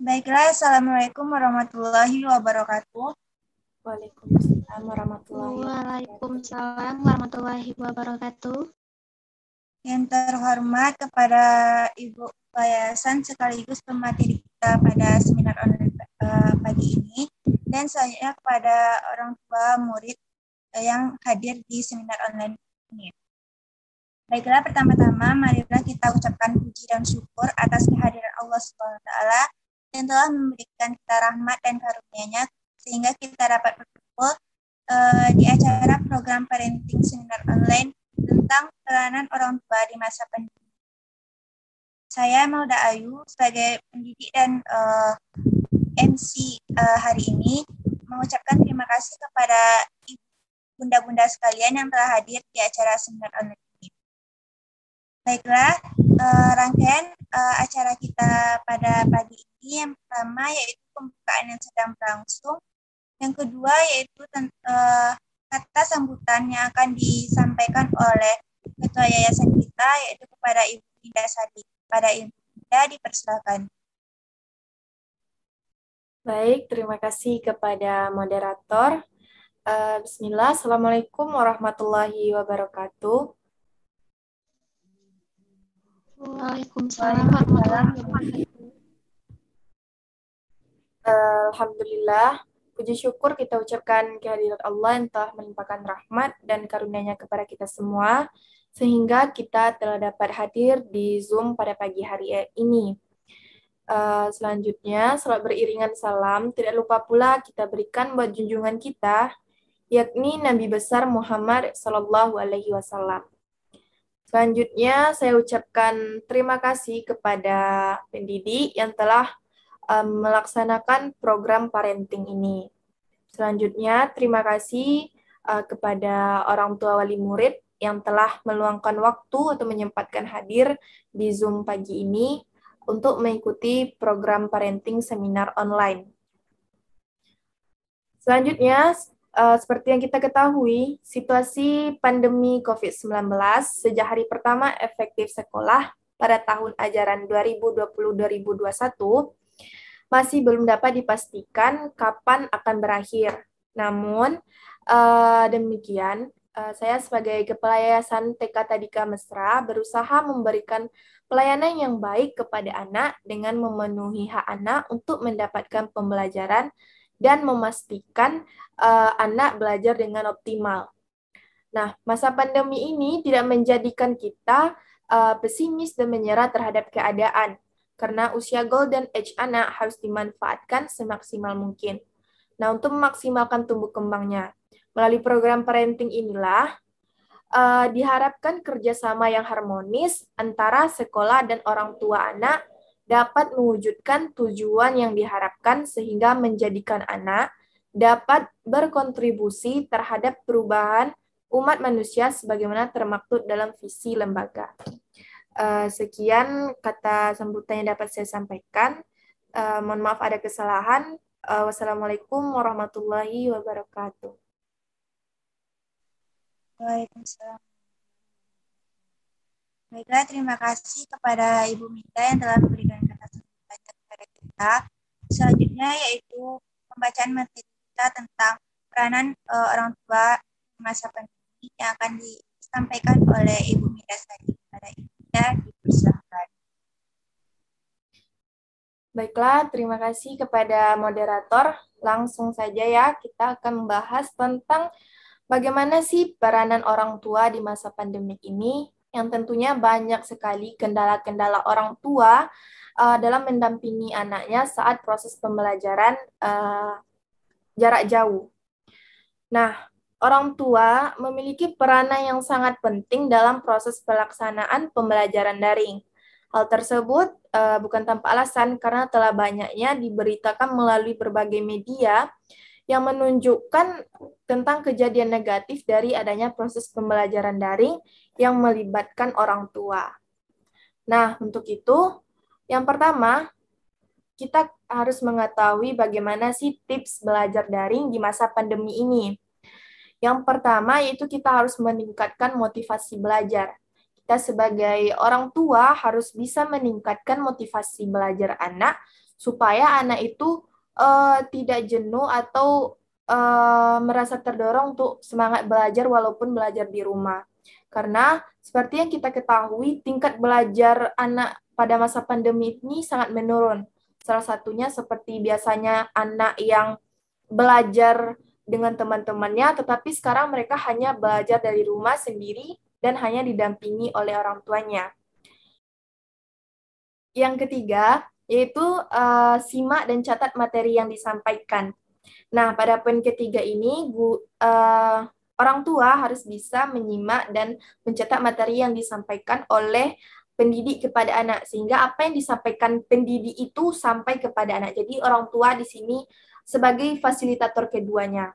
Baiklah, Assalamualaikum warahmatullahi wabarakatuh. Waalaikumsalam warahmatullahi wabarakatuh. Waalaikumsalam warahmatullahi wabarakatuh. Yang terhormat kepada Ibu Yayasan sekaligus pemateri kita pada seminar online pagi ini, dan selanjutnya kepada orang tua murid yang hadir di seminar online ini. Baiklah, pertama-tama marilah kita ucapkan puji dan syukur atas kehadiran Allah SWT yang telah memberikan kita rahmat dan karunia-Nya sehingga kita dapat berkumpul di acara program parenting seminar online tentang peranan orang tua di masa pandemi. Saya Mauda Ayu sebagai pendidik dan MC hari ini mengucapkan terima kasih kepada bunda-bunda sekalian yang telah hadir di acara seminar online ini. Baiklah, rangkaian acara kita pada pagi ini yang pertama yaitu pembukaan yang sedang berlangsung. Yang kedua yaitu kata sambutan yang akan disampaikan oleh Ketua Yayasan kita yaitu kepada Ibu Indah Sadi. Pada Ibu Indah dipersilakan. Baik, terima kasih kepada moderator. Bismillah, Assalamualaikum warahmatullahi wabarakatuh. Waalaikumsalam warahmatullahi wabarakatuh. Alhamdulillah, puji syukur kita ucapkan kehadirat Allah yang telah melimpahkan rahmat dan karunia-Nya kepada kita semua, sehingga kita telah dapat hadir di Zoom pada pagi hari ini. Selanjutnya, salat beriringan salam, tidak lupa pula kita berikan buat junjungan kita, yakni Nabi besar Muhammad Sallallahu Alaihi Wasallam. Selanjutnya, saya ucapkan terima kasih kepada pendidik yang telah melaksanakan program parenting ini. Selanjutnya, terima kasih kepada orang tua wali murid yang telah meluangkan waktu atau menyempatkan hadir di Zoom pagi ini untuk mengikuti program parenting seminar online. Selanjutnya, seperti yang kita ketahui, situasi pandemi COVID-19 sejak hari pertama efektif sekolah pada tahun ajaran 2020-2021 masih belum dapat dipastikan kapan akan berakhir. Namun, demikian, saya sebagai Kepala Yayasan TK Tadika Mesra berusaha memberikan pelayanan yang baik kepada anak dengan memenuhi hak anak untuk mendapatkan pembelajaran dan memastikan anak belajar dengan optimal. Nah, masa pandemi ini tidak menjadikan kita pesimis dan menyerah terhadap keadaan, karena usia golden age anak harus dimanfaatkan semaksimal mungkin. Nah, untuk memaksimalkan tumbuh kembangnya, melalui program parenting inilah diharapkan kerjasama yang harmonis antara sekolah dan orang tua anak dapat mewujudkan tujuan yang diharapkan sehingga menjadikan anak dapat berkontribusi terhadap perubahan umat manusia sebagaimana termaktub dalam visi lembaga. Sekian kata sambutan yang dapat saya sampaikan. Mohon maaf ada kesalahan. Wassalamualaikum warahmatullahi wabarakatuh. Waalaikumsalam. Baiklah, terima kasih kepada Ibu Minda yang telah memberikan kata sambutannya kepada kita. Selanjutnya yaitu pembacaan materi kita tentang peranan orang tua di masa pandemi yang akan disampaikan oleh Ibu Minda tadi. Pada Ibu Minda dipersilakan. Baiklah, terima kasih kepada moderator. Langsung saja ya, kita akan membahas tentang bagaimana sih peranan orang tua di masa pandemi ini, yang tentunya banyak sekali kendala-kendala orang tua dalam mendampingi anaknya saat proses pembelajaran jarak jauh. Nah, orang tua memiliki peranan yang sangat penting dalam proses pelaksanaan pembelajaran daring. Hal tersebut bukan tanpa alasan karena telah banyaknya diberitakan melalui berbagai media yang menunjukkan tentang kejadian negatif dari adanya proses pembelajaran daring yang melibatkan orang tua. Nah, untuk itu, yang pertama, kita harus mengetahui bagaimana sih tips belajar daring di masa pandemi ini. Yang pertama, yaitu kita harus meningkatkan motivasi belajar. Kita sebagai orang tua harus bisa meningkatkan motivasi belajar anak supaya anak itu tidak jenuh atau merasa terdorong untuk semangat belajar walaupun belajar di rumah. Karena seperti yang kita ketahui, tingkat belajar anak pada masa pandemi ini sangat menurun. Salah satunya seperti biasanya anak yang belajar dengan teman-temannya, tetapi sekarang mereka hanya belajar dari rumah sendiri dan hanya didampingi oleh orang tuanya. Yang ketiga, yaitu simak dan catat materi yang disampaikan. Nah, pada poin ketiga ini, orang tua harus bisa menyimak dan mencatat materi yang disampaikan oleh pendidik kepada anak, sehingga apa yang disampaikan pendidik itu sampai kepada anak. Jadi, orang tua di sini sebagai fasilitator keduanya.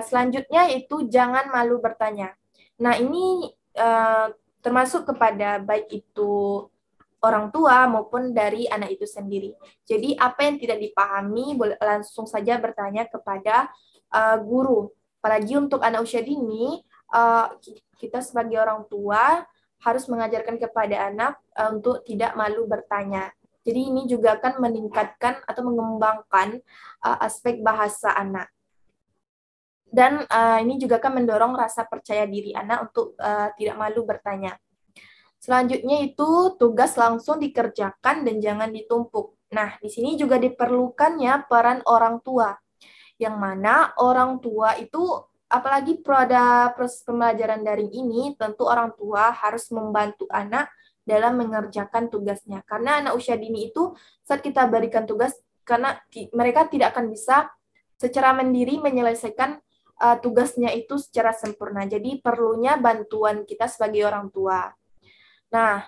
Selanjutnya itu jangan malu bertanya. Nah, ini termasuk kepada baik itu orang tua maupun dari anak itu sendiri. Jadi apa yang tidak dipahami boleh langsung saja bertanya kepada guru. Apalagi untuk anak usia dini, kita sebagai orang tua harus mengajarkan kepada anak untuk tidak malu bertanya. Jadi ini juga akan meningkatkan atau mengembangkan aspek bahasa anak. Dan ini juga akan mendorong rasa percaya diri anak untuk tidak malu bertanya. Selanjutnya itu tugas langsung dikerjakan dan jangan ditumpuk. Nah, di sini juga diperlukannya peran orang tua. Yang mana orang tua itu, apalagi pada proses pembelajaran daring ini, tentu orang tua harus membantu anak dalam mengerjakan tugasnya. Karena anak usia dini itu, saat kita berikan tugas, karena mereka tidak akan bisa secara mandiri menyelesaikan tugasnya itu secara sempurna. Jadi perlunya bantuan kita sebagai orang tua. Nah,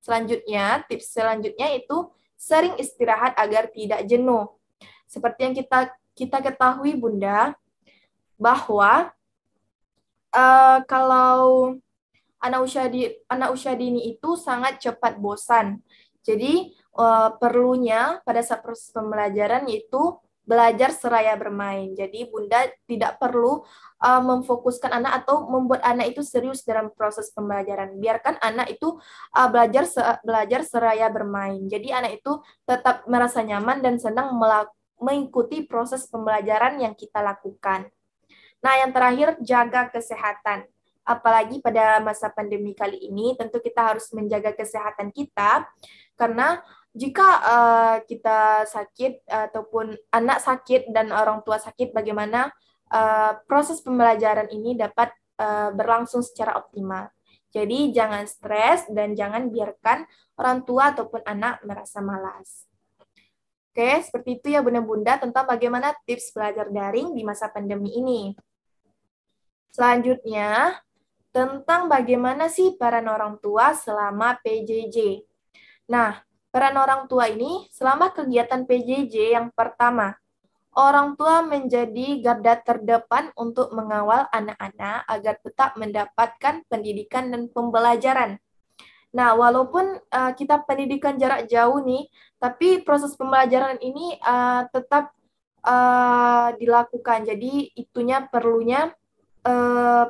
selanjutnya, tips selanjutnya itu sering istirahat agar tidak jenuh. Seperti yang kita ketahui, Bunda, bahwa kalau anak usia dini itu sangat cepat bosan. Jadi, perlunya pada saat proses pembelajaran itu belajar seraya bermain. Jadi Bunda tidak perlu memfokuskan anak atau membuat anak itu serius dalam proses pembelajaran. Biarkan anak itu belajar seraya bermain. Jadi anak itu tetap merasa nyaman dan senang mengikuti proses pembelajaran yang kita lakukan. Nah, yang terakhir, jaga kesehatan. Apalagi pada masa pandemi kali ini, tentu kita harus menjaga kesehatan kita, karena jika kita sakit ataupun anak sakit dan orang tua sakit, bagaimana proses pembelajaran ini dapat berlangsung secara optimal. Jadi jangan stres dan jangan biarkan orang tua ataupun anak merasa malas. Oke, seperti itu ya Bunda-Bunda tentang bagaimana tips belajar daring di masa pandemi ini. Selanjutnya, tentang bagaimana sih peran orang tua selama PJJ. Nah, peran orang tua ini selama kegiatan PJJ yang pertama, orang tua menjadi garda terdepan untuk mengawal anak-anak agar tetap mendapatkan pendidikan dan pembelajaran. Nah, walaupun kita pendidikan jarak jauh nih, tapi proses pembelajaran ini tetap dilakukan. Jadi, perlunya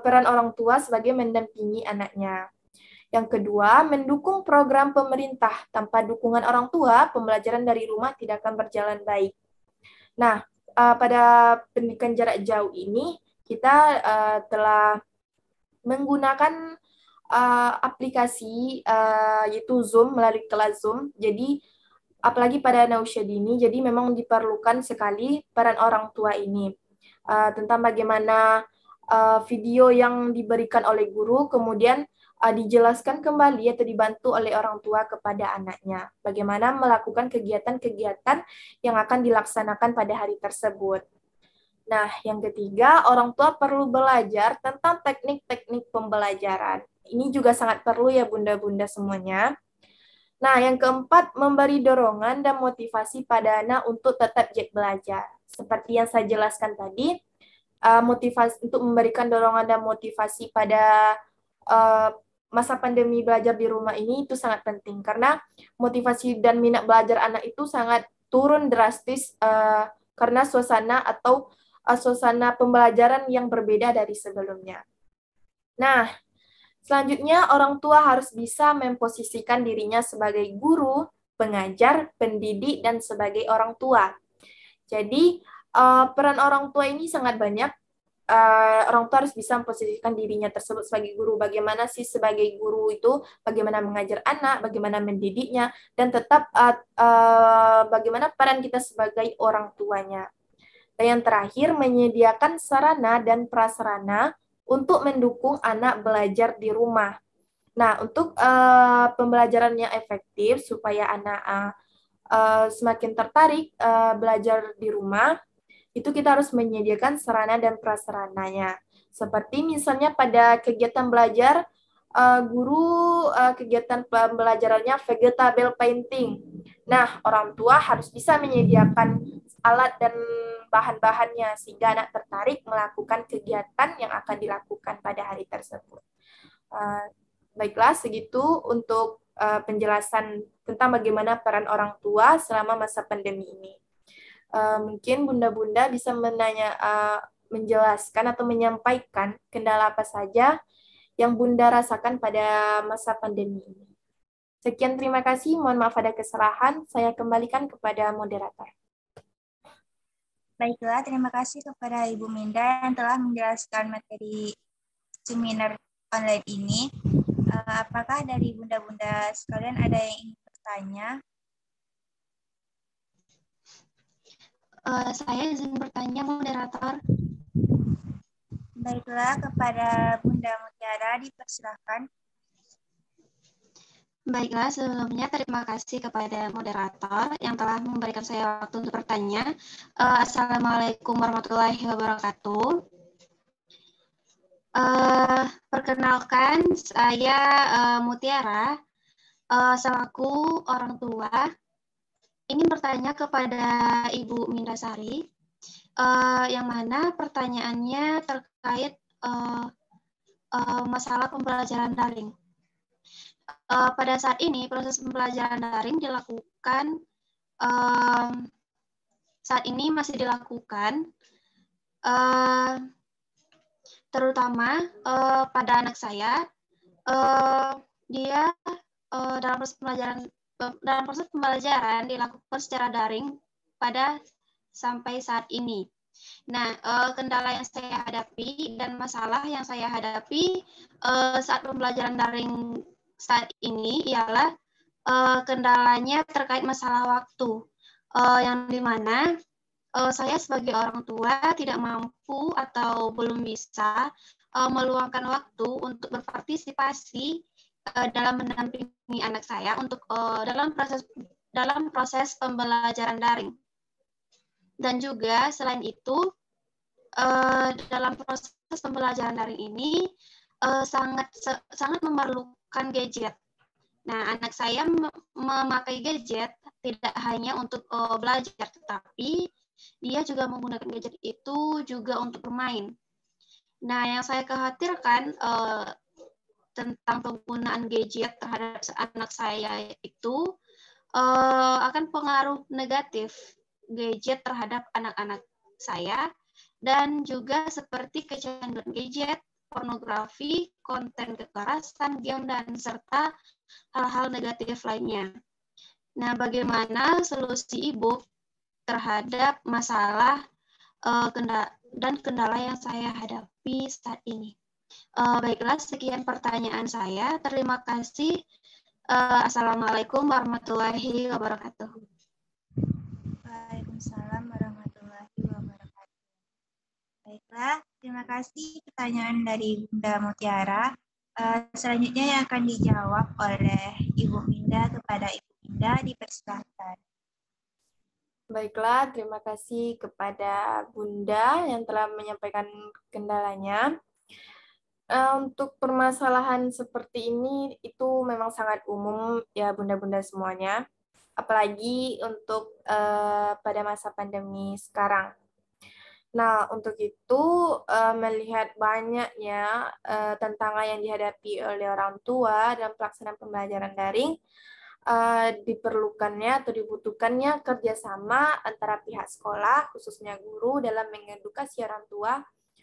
peran orang tua sebagai mendampingi anaknya. Yang kedua, mendukung program pemerintah. Tanpa dukungan orang tua, pembelajaran dari rumah tidak akan berjalan baik. Nah, pada pendidikan jarak jauh ini, kita telah menggunakan aplikasi yaitu Zoom, melalui kelas Zoom. Jadi, apalagi pada anak usia dini, jadi memang diperlukan sekali peran orang tua ini. Tentang bagaimana video yang diberikan oleh guru, kemudian dijelaskan kembali atau dibantu oleh orang tua kepada anaknya. Bagaimana melakukan kegiatan-kegiatan yang akan dilaksanakan pada hari tersebut. Nah, yang ketiga, orang tua perlu belajar tentang teknik-teknik pembelajaran. Ini juga sangat perlu ya Bunda-Bunda semuanya. Nah, yang keempat, memberi dorongan dan motivasi pada anak untuk tetap giat belajar. Seperti yang saya jelaskan tadi, motivasi untuk memberikan dorongan dan motivasi pada masa pandemi belajar di rumah ini itu sangat penting, karena motivasi dan minat belajar anak itu sangat turun drastis karena suasana pembelajaran yang berbeda dari sebelumnya. Nah, selanjutnya orang tua harus bisa memposisikan dirinya sebagai guru, pengajar, pendidik, dan sebagai orang tua. Jadi, peran orang tua ini sangat banyak. Orang tua harus bisa memposisikan dirinya tersebut sebagai guru. Bagaimana sih sebagai guru itu, bagaimana mengajar anak, bagaimana mendidiknya, dan tetap bagaimana peran kita sebagai orang tuanya. Dan yang terakhir, menyediakan sarana dan prasarana untuk mendukung anak belajar di rumah. Nah, untuk pembelajarannya efektif supaya anak semakin tertarik belajar di rumah, itu kita harus menyediakan sarana dan prasarananya. Seperti misalnya pada kegiatan belajar, guru kegiatan pembelajarannya vegetable painting. Nah, orang tua harus bisa menyediakan alat dan bahan-bahannya sehingga anak tertarik melakukan kegiatan yang akan dilakukan pada hari tersebut. Baiklah, segitu untuk penjelasan tentang bagaimana peran orang tua selama masa pandemi ini. Mungkin bunda-bunda bisa menjelaskan atau menyampaikan kendala apa saja yang bunda rasakan pada masa pandemi ini. Sekian, terima kasih. Mohon maaf ada kesalahan. Saya kembalikan kepada moderator. Baiklah, terima kasih kepada Ibu Minda yang telah menjelaskan materi seminar online ini. Apakah dari bunda-bunda sekalian ada yang ingin bertanya? Saya izin bertanya, moderator. Baiklah, kepada Bunda Mutiara dipersilahkan. Baiklah, sebelumnya terima kasih kepada moderator yang telah memberikan saya waktu untuk bertanya. Assalamualaikum warahmatullahi wabarakatuh. Perkenalkan, saya Mutiara, selaku orang tua, ingin bertanya kepada Ibu Mindasari, yang mana pertanyaannya terkait masalah pembelajaran daring. Pada saat ini proses pembelajaran daring dilakukan, saat ini masih dilakukan, terutama pada anak saya, dia dalam proses pembelajaran dilakukan secara daring pada sampai saat ini. Nah, kendala yang saya hadapi dan masalah yang saya hadapi saat pembelajaran daring saat ini ialah kendalanya terkait masalah waktu, yang dimana saya sebagai orang tua tidak mampu atau belum bisa meluangkan waktu untuk berpartisipasi dalam mendampingi anak saya untuk dalam proses pembelajaran daring. Dan juga selain itu dalam proses pembelajaran daring ini sangat memerlukan gadget. Nah, anak saya memakai gadget tidak hanya untuk belajar, tetapi dia juga menggunakan gadget itu juga untuk bermain. Nah, yang saya khawatirkan tentang penggunaan gadget terhadap anak saya itu akan pengaruh negatif gadget terhadap anak-anak saya, dan juga seperti kecanduan gadget, pornografi, konten kekerasan, game, dan serta hal-hal negatif lainnya. Nah, bagaimana solusi Ibu terhadap masalah dan kendala yang saya hadapi saat ini? Baiklah, sekian pertanyaan saya. Terima kasih. Assalamualaikum warahmatullahi wabarakatuh. Waalaikumsalam warahmatullahi wabarakatuh. Baiklah, terima kasih pertanyaan dari Bunda Mutiara. Selanjutnya yang akan dijawab oleh Ibu Minda kepada Ibu Minda, dipersilahkan. Baiklah, terima kasih kepada Bunda yang telah menyampaikan kendalanya. Untuk permasalahan seperti ini itu memang sangat umum ya bunda-bunda semuanya, apalagi untuk pada masa pandemi sekarang. Nah, untuk itu melihat banyaknya tantangan yang dihadapi oleh orang tua dalam pelaksanaan pembelajaran daring, diperlukannya atau dibutuhkannya kerjasama antara pihak sekolah, khususnya guru, dalam mengedukasi orang tua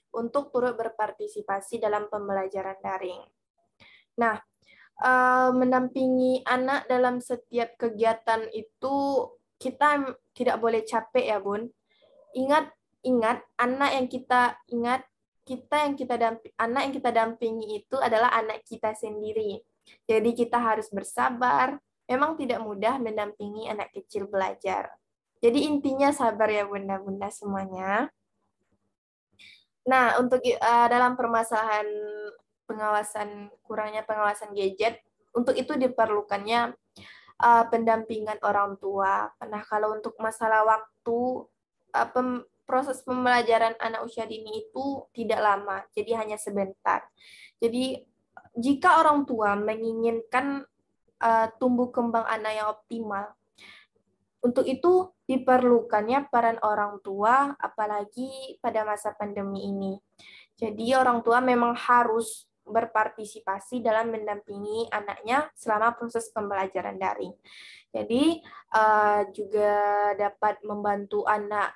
untuk turut berpartisipasi dalam pembelajaran daring. Nah, mendampingi anak dalam setiap kegiatan itu kita tidak boleh capek ya, Bun. Ingat anak yang kita anak yang kita dampingi itu adalah anak kita sendiri. Jadi kita harus bersabar. Memang tidak mudah mendampingi anak kecil belajar. Jadi intinya sabar ya bunda-bunda semuanya. Nah, untuk dalam permasalahan kurangnya pengawasan gadget, untuk itu diperlukannya pendampingan orang tua. Nah, kalau untuk masalah waktu, proses pembelajaran anak usia dini itu tidak lama, jadi hanya sebentar. Jadi, jika orang tua menginginkan tumbuh kembang anak yang optimal, untuk itu diperlukannya peran orang tua, apalagi pada masa pandemi ini. Jadi orang tua memang harus berpartisipasi dalam mendampingi anaknya selama proses pembelajaran daring. Jadi juga dapat membantu anak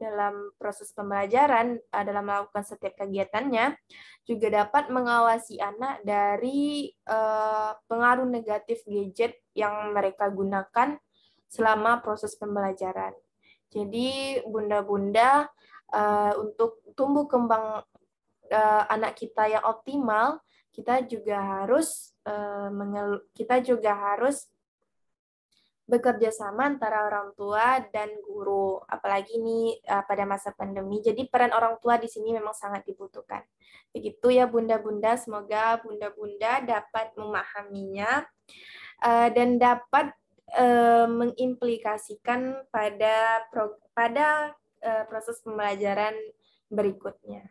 dalam proses pembelajaran, dalam melakukan setiap kegiatannya, juga dapat mengawasi anak dari pengaruh negatif gadget yang mereka gunakan selama proses pembelajaran. Jadi bunda-bunda untuk tumbuh kembang anak kita yang optimal, kita juga harus bekerja sama antara orang tua dan guru, apalagi ini pada masa pandemi. Jadi peran orang tua di sini memang sangat dibutuhkan. Begitu ya bunda-bunda, semoga bunda-bunda dapat memahaminya dan dapat mengimplikasikan pada proses pembelajaran berikutnya.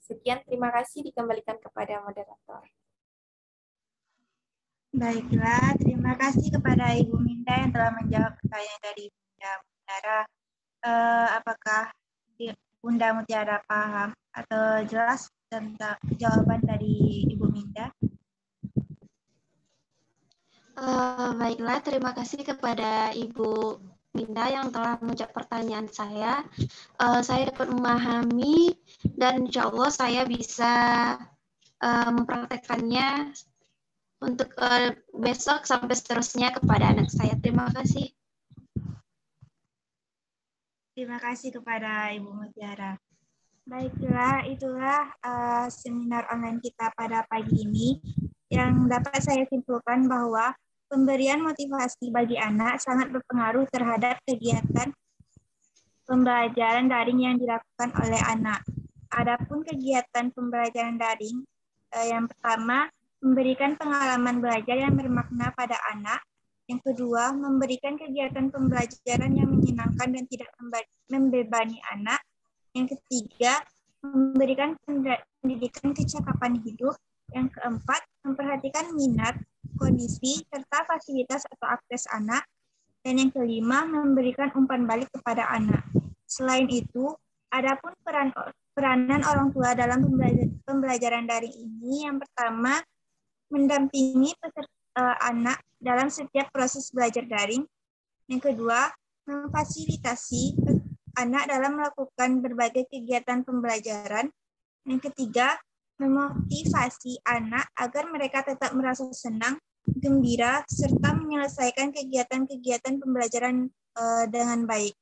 Sekian, terima kasih, dikembalikan kepada moderator. Baiklah, terima kasih kepada Ibu Minda yang telah menjawab pertanyaan dari Bunda Mutiara. Apakah Bunda Mutiara paham atau jelas tentang jawaban dari Ibu Minda? Baiklah, terima kasih kepada Ibu Minda yang telah menjawab pertanyaan saya. Saya dapat memahami dan insya Allah saya bisa mempraktekkannya untuk besok sampai seterusnya kepada anak saya. Terima kasih. Terima kasih kepada Ibu Mutiara. Baiklah, itulah seminar online kita pada pagi ini yang dapat saya simpulkan bahwa pemberian motivasi bagi anak sangat berpengaruh terhadap kegiatan pembelajaran daring yang dilakukan oleh anak. Adapun kegiatan pembelajaran daring, yang pertama, memberikan pengalaman belajar yang bermakna pada anak. Yang kedua, memberikan kegiatan pembelajaran yang menyenangkan dan tidak membebani anak. Yang ketiga, memberikan pendidikan kecakapan hidup. Yang keempat, memperhatikan minat, kondisi, serta fasilitas atau akses anak. Dan yang kelima, memberikan umpan balik kepada anak. Selain itu, adapun peranan orang tua dalam pembelajaran daring ini, yang pertama, mendampingi anak dalam setiap proses belajar daring. Yang kedua, memfasilitasi anak dalam melakukan berbagai kegiatan pembelajaran. Yang ketiga, memotivasi anak agar mereka tetap merasa senang, gembira, serta menyelesaikan kegiatan-kegiatan pembelajaran dengan baik.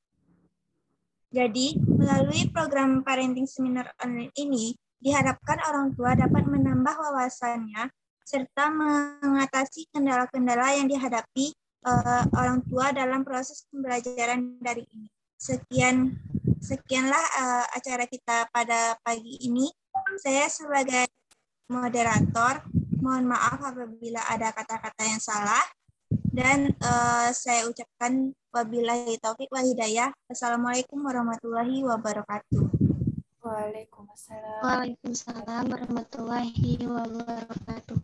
Jadi, melalui program parenting seminar online ini, diharapkan orang tua dapat menambah wawasannya serta mengatasi kendala-kendala yang dihadapi orang tua dalam proses pembelajaran daring ini. Sekianlah acara kita pada pagi ini. Saya sebagai moderator, mohon maaf apabila ada kata-kata yang salah. Dan saya ucapkan wabillahi taufik wal hidayah. Assalamualaikum warahmatullahi wabarakatuh. Waalaikumsalam. Waalaikumsalam warahmatullahi wabarakatuh.